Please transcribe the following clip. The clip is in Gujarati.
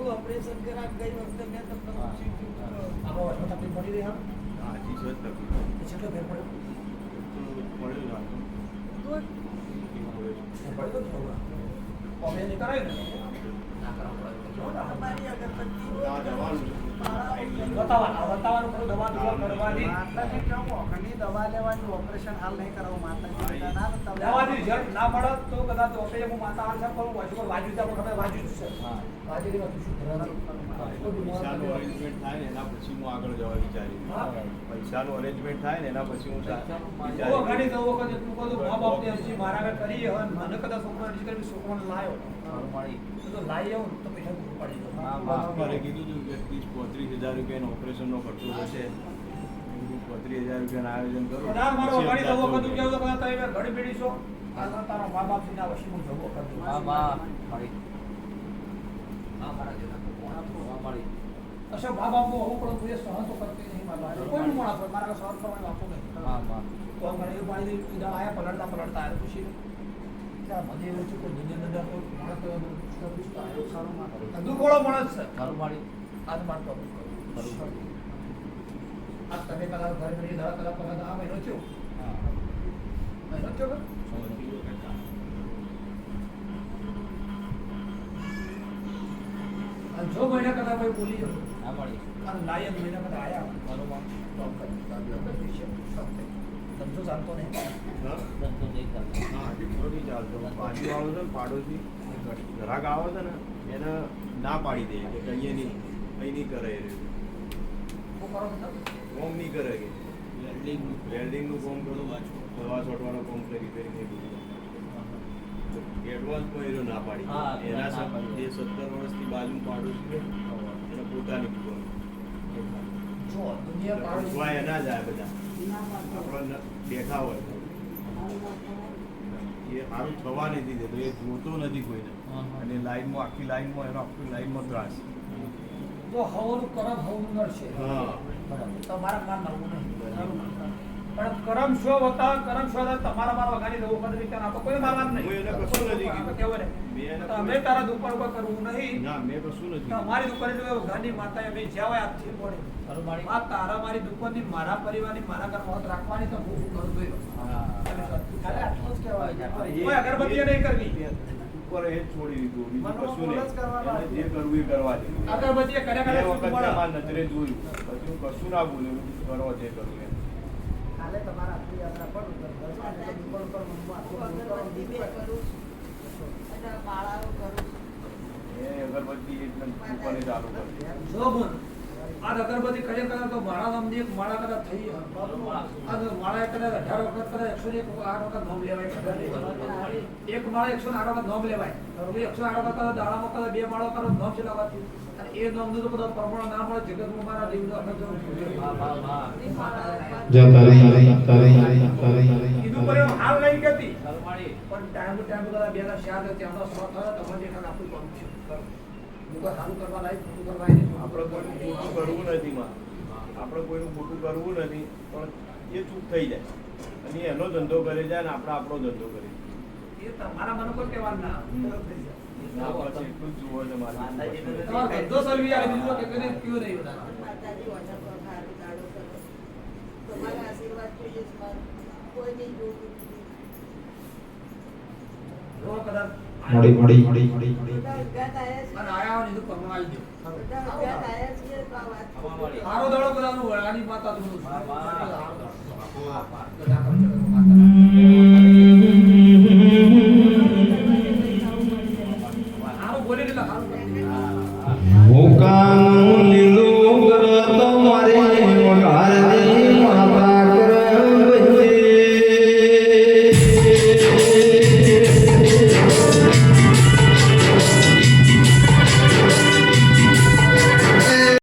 ઓપરેશન કરા ગઈ વખતે મેં તમને આપણો વર્ષમાં તકલીફ પડી રહી હા હાજી સર તકલીફ કેટલો ફેર પડ્યો પડ્યો ના પડ્યો તો ઓપરેશન કરાય ને ના કરાવવું તમારી અગરબત્તી બતાવવાનું ખરું દવા કરવાની માતાજી કેવું ઘણી દવા લેવાની ઓપરેશન હાલ નહીં કરાવું માતાજી દવાની રિઝલ્ટ ના મળે તો કદાચ ઓપરેશન હું માતા આંસા કરું વાજુ પર વાજુ છે આપણે વાજુ જ છે હા વાજુની વાત શું પૈસાનું અરેન્જમેન્ટ થાય ને એના પછી હું આગળ જવા વિચારી પૈસાનું અરેન્જમેન્ટ થાય ને એના પછી હું ઘણી દવો વખત એટલું બધું મા બાપની અરજી મારા કરી હવે મને કદાચ છોકરો અરજી કરી છોકરોને લાયો તો લાવી આવું તો પૈસા પડી મારે કીધું હતું કે 30-35,000 રૂપિયાનો ઓપરેશનનો ખર્ચો થશે 35,000 રૂપિયાનું આયોજન કરો મારો ઘણી દવો વખત કેવું તો તમે ઘણી પીડી છો આ તારા મા બાપ ના વશી હું જવો કરતો હા મા મળી હા મારા જેના કોણા મળી અશો મા બાપ હું પણ કોઈ સહન તો કરતી નહીં મારા કોઈ માણસ મારા સહન કરવાનું આપો નહીં હા મા તો મને પાણી દી આયા પલટતા આવ્યો ખુશી ત્યાં મને એવું છે કે દુનિયાની અંદર કોઈ માણસ પૂછતા આવ્યો સારો માં દુખોળો માણસ છે મારું મારી આજ માનતો ખરું આ તમે કદાચ ઘર ઘડી દવા કલાક કદાચ આ મહિનો થયો હા મહિનો થયો જો મહિના કદાચ ભાઈ બોલી હા મળી અને લાયક મહિના કદાચ આયા બરોબર ટોપ કરી ધંધો ચાલતો નહીં ધંધો નહીં ચાલતો હા દીકરો નહીં ચાલતો બાજુ આવો છે ને પાડોશી ગ્રાહક આવો છે ને એને ના પાડી દે કે કહીએ નહીં કંઈ નહીં કરે એ કોમ નહીં કરે કે વેલ્ડિંગનું કોમ કરું દવા છોડવાનો કોમ કરી રિપેરિંગ એડવાન્સમાં એ ના પાડી એના જે 17 વર્ષથી બાજુ પાડોશી એને પોતાની દુકાન જો દુનિયા પાડોશી એના જાય બધા આપણે બેઠા હોય એ સારું થવા નથી દેતો એ જોતો નથી કોઈને અને લાઈનમાં આખી લાઈનમાં એનો આખી લાઈનમાં ત્રાસ જો હવનું કરમ હવનું નડશે હા બરાબર તમારા માન નડવું નહીં પણ કરમ શો હતા કરમ શો હતા તમારા મારા વગાડી દઉં વખત વિચાર આપો કોઈ મારવાનું નહીં હું એને કશું નથી કીધું કેવું ને તમે તારા દુકાન ઉપર કરવું નહીં ના મેં કશું નથી તમારી દુકાન એટલે ગાંધી માતા અમે જ્યાં હોય આજથી પડે આ તારા મારી દુકાનની મારા પરિવારની મારા ઘરમાં હોત રાખવાની તો હું કરું જોઈએ ખાલી આટલું જ કહેવાય કોઈ અગરબત્તી નહીં કરવી ઉપર એ છોડી દીધું બીજું કશું નહીં જે કરવું એ કરવા દે અગરબત્તી કર્યા વખત તમારા નજરે જોયું પછી હું કશું ના બોલ્યું કરો જે કરવું એમ કાલે તમારા આટલી યાત્રા પર દુકાન પર એ અગરબત્તી એકદમ ઉપરની ચાલુ કરી જો બોલ આ અગરબત્તી કરે કરે તો માળા નામની એક માળા કદાચ થઈ આ માળા કદાચ 18 વખત કદાચ 108 વખત નોમ લેવાય એક માળા 108 વખત નોમ લેવાય 108 વખત દાડામાં કદાચ બે માળો કરો નોમ છે લાવવાથી અને એ નોમ નું તો બધા પ્રમાણ ના મળે જગતમાં મારા દેવનો અખત કીધું પર હાલ નહીં કરતી પણ ટાઈમ કદાચ બે ના શાર ત્યાંનો સ્વ થયો તમને દેખાડ આપણું કામ છે મુકા સારું કરવા લાયક ખોટું કરવા આપણે કોઈનું ખોટું કરવું નથી માં આપણે કોઈનું ખોટું કરવું નથી પણ એ ચૂપ થઈ જાય અને એનો ધંધો કરે જાય ને આપણે આપણો ધંધો કરીએ એ તમારા મને કોઈ કહેવાનું ના ના પછી એટલું જ જુઓ છે મારે તમારો ધંધો સલવી આવે બીજું કે કને ક્યું નહીં માતાજી વજન પર ખારું દાડો કરો તમારા આશીર્વાદ જોઈએ છે કોઈ નહીં જોવું જો કદાચ મળી અને આયા ને તો કરવા આવી દો હારો દાડો કદાનું વળાની માતા તું હારો બોલે એટલે હારો મુકાન